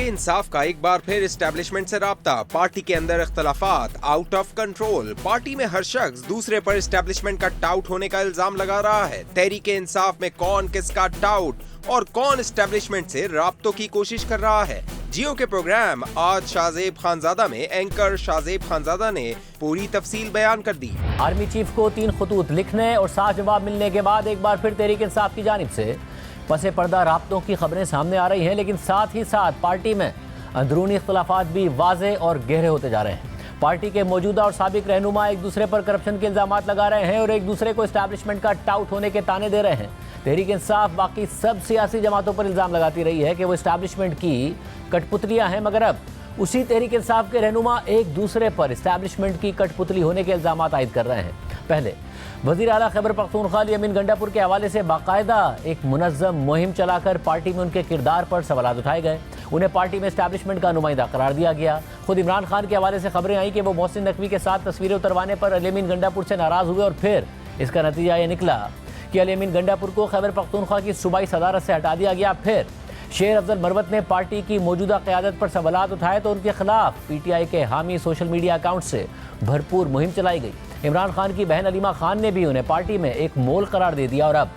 इंसाफ का एक बार फिर एस्टेब्लिशमेंट से राब्ता, पार्टी के अंदर इख्तलाफात आउट ऑफ कंट्रोल। पार्टी में हर शख्स दूसरे पर एस्टेब्लिशमेंट का टाउट होने का इल्जाम लगा रहा है। तहरीक इंसाफ में कौन किसका टाउट और कौन एस्टेब्लिशमेंट से राब्तों की कोशिश कर रहा है। जियो के प्रोग्राम आज शाहजेब खानजादा में एंकर शाहजेब खानजादा ने पूरी तफसील बयान कर दी। आर्मी चीफ को 3 खतूत लिखने और साफ जवाब मिलने के बाद एक बार फिर तहरीक इंसाफ की जानिब से पसे पर्दा राब्तों की खबरें सामने आ रही हैं, लेकिन साथ ही साथ पार्टी में अंदरूनी इख्तलाफात भी वाज़े और गहरे होते जा रहे हैं। पार्टी के मौजूदा और साबिक रहनुमा एक दूसरे पर करप्शन के इल्जामात लगा रहे हैं और एक दूसरे को एस्टैब्लिशमेंट का टाउट होने के ताने दे रहे हैं। तहरीक इंसाफ बाकी सब सियासी जमातों पर इल्ज़ाम लगाती रही है कि वो एस्टैब्लिशमेंट की कठपुतलियाँ हैं, मगर अब उसी तहरीक इंसाफ के रहनुमा एक दूसरे पर एस्टैब्लिशमेंट की कठपुतली होने के इल्जामात आयद कर रहे हैं। पहले वज़ीर आला खैबर पख्तूनख्वा अली गंडापुर के हवाले से बाकायदा एक मुनज़्ज़म मुहिम चलाकर पार्टी में उनके किरदार पर सवाल उठाए गए। उन्हें पार्टी में एस्टैब्लिशमेंट का नुमाइंदा करार दिया गया। खुद इमरान खान के हवाले से खबरें आई कि वो मोहसिन नकवी के साथ तस्वीरें उतरवाने पर अली गंडापुर से नाराज़ हुए और फिर इसका नतीजा ये निकला कि अली गंडापुर को खैबर पख्तूनख्वा की सूबाई सदारत से हटा दिया गया। फिर शेर अफजल मरवत ने पार्टी की मौजूदा क़यादत पर सवालात उठाए तो उनके खिलाफ PTI के हामी सोशल मीडिया अकाउंट से भरपूर मुहिम चलाई गई। इमरान खान की बहन अलीमा खान ने भी उन्हें पार्टी में एक मोल करार दे दिया और अब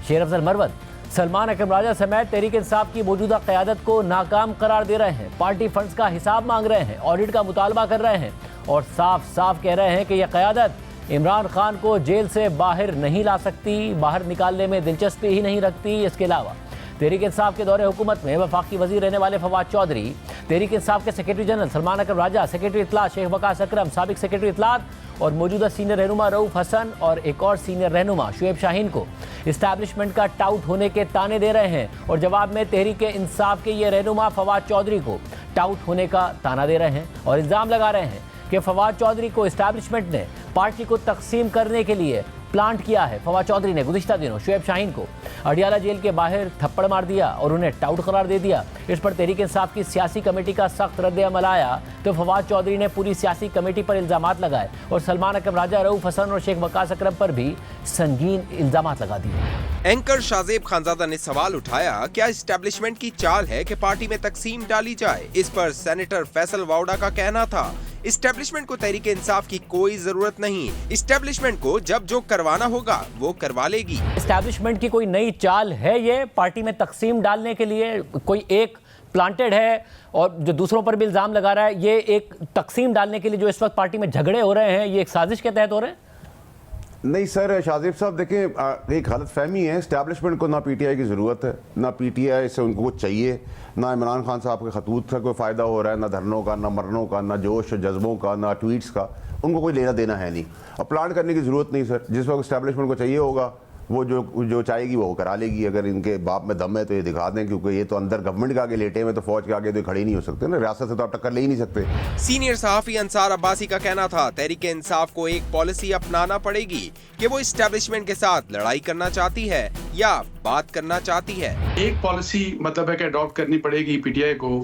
शेर अफजल मरवत सलमान अकरम राजा समेत तहरीक इंसाफ की मौजूदा क़यादत को नाकाम करार दे रहे हैं। पार्टी फंड्स का हिसाब मांग रहे हैं, ऑडिट का मुतालबा कर रहे हैं और साफ साफ कह रहे हैं कि यह क़यादत इमरान खान को जेल से बाहर नहीं ला सकती, बाहर निकालने में दिलचस्पी ही नहीं रखती। इसके अलावा तहरीक इंसाफ के दौरे हुकूमत में वफाकी वजीर रहने वाले फवाद चौधरी, तहरीक इंसाफ के सेक्रेटरी जनरल सलमान अकरम राजा, सेक्रेटरी इत्तलात शेख वकास अकरम, साबिक सेक्रेटरी इत्तलात और मौजूदा सीनियर रहनुमा रऊफ हसन और एक और सीनियर रहनुमा शुएब शाहीन को इस्टेब्लिशमेंट का टाउट होने के ताने दे रहे हैं और जवाब में तहरीक इंसाफ के ये रहनुमा फवाद चौधरी को टाउट होने का ताना दे रहे हैं और इल्ज़ाम लगा रहे हैं कि फवाद चौधरी को इस्टेब्लिशमेंट ने पार्टी को तकसीम करने के लिए प्लांट किया है। फवाद चौधरी ने गुज़िश्ता दिनों शुएब शाहीन को अडियाला जेल के बाहर थप्पड़ मार दिया और उन्हें टाउट करार दे दिया। इस पर तहरीक इंसाफ की सियासी कमेटी का सख्त रद्द-ए-अमल आया तो फवाद चौधरी ने पूरी सियासी कमेटी पर इल्ज़ामात लगाए और सलमान अकरम राजा, रऊफ हसन और शेख वकास अकरम पर भी संगीन इल्ज़ामात लगा दिए। एंकर शाहजेब खानजादा ने सवाल उठाया, क्या एस्टेब्लिशमेंट की चाल है कि पार्टी में तकसीम डाली जाए। इस पर सेनेटर फैसल वाउडा का कहना था, एस्टेब्लिशमेंट को तहरीक इंसाफ की कोई जरूरत नहीं, एस्टेब्लिशमेंट को जब जो करवाना होगा वो करवा लेगी। एस्टेब्लिशमेंट की कोई नई चाल है ये पार्टी में तकसीम डालने के लिए? कोई एक प्लांटेड है और जो दूसरों पर भी इल्जाम लगा रहा है, ये एक तकसीम डालने के लिए जो इस वक्त पार्टी में झगड़े हो रहे हैं, ये एक साजिश के तहत हो रहे हैं? नहीं सर, शाहजेब साहब देखें, एक गलत फहमी है। इस्टेब्लिशमेंट को ना PTI की ज़रूरत है, ना PTI से उनको कुछ चाहिए, ना इमरान खान साहब के खतूत का कोई फ़ायदा हो रहा है, ना धरनों का, ना मरनों का, ना जोश जज्बों का, ना ट्वीट्स का। उनको कोई लेना देना है नहीं और प्लान करने की ज़रूरत नहीं सर। जिस वक्त इस्टेब्लिशमेंट को चाहिए होगा वो जो चाहेगी वो करा लेगी। अगर इनके बाप में दम है तो ये दिखा दें, क्योंकि ये तो अंदर गवर्नमेंट के आगे लेटे हैं, तो फौज के आगे तो खड़े नहीं हो सकते ना, रियासत से तो आप टक्कर ले ही नहीं सकते। सीनियर सहाफ़ी अंसार अब्बासी का कहना था, तहरीक इंसाफ को एक पॉलिसी अपनाना पड़ेगी कि वो एस्टेब्लिशमेंट के साथ लड़ाई करना चाहती है या बात करना चाहती है। एक पॉलिसी मतलब है कि अडॉप्ट करनी पड़ेगी PTI को।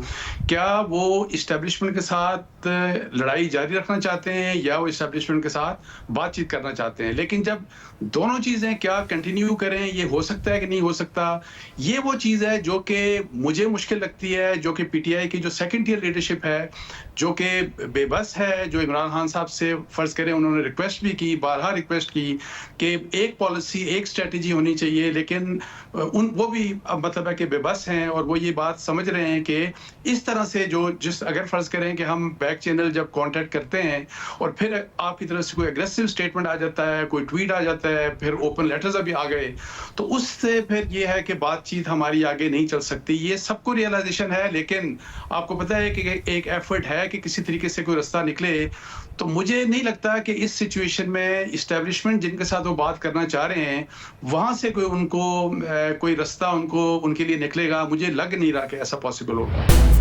क्या वो इस्टेब्लिशमेंट के साथ लड़ाई जारी रखना चाहते हैं या वो इस्टेब्लिशमेंट के साथ बातचीत करना चाहते हैं? लेकिन जब दोनों चीज़ें क्या कंटिन्यू करें, ये हो सकता है कि नहीं हो सकता, ये वो चीज़ है जो कि मुझे मुश्किल लगती है, जो कि PTI की जो सेकंड टियर लीडरशिप है, जो कि बेबस है, जो इमरान खान साहब से फ़र्ज़ करें उन्होंने रिक्वेस्ट भी की, बारहा रिक्वेस्ट की कि एक पॉलिसी, एक स्ट्रेटजी होनी चाहिए, लेकिन वो भी मतलब है कि बेबस हैं और वो ये बात समझ रहे हैं कि इस तरह से अगर फ़र्ज़ करें कि हम बैक चैनल जब कॉन्टैक्ट करते हैं और फिर आपकी तरफ से कोई एग्रेसिव स्टेटमेंट आ जाता है, कोई ट्वीट आ जाता है, फिर ओपन लेटर्स अभी आ गए, तो उससे फिर ये है कि बातचीत हमारी आगे नहीं चल सकती। ये सबको रियलाइजेशन है, लेकिन आपको पता है कि एक एफर्ट है कि किसी तरीके से कोई रास्ता निकले। तो मुझे नहीं लगता कि इस सिचुएशन में इस्टेब्लिशमेंट जिनके साथ वो बात करना चाह रहे हैं वहाँ से कोई रास्ता उनके लिए निकलेगा। मुझे लग नहीं रहा कि ऐसा पॉसिबल होगा।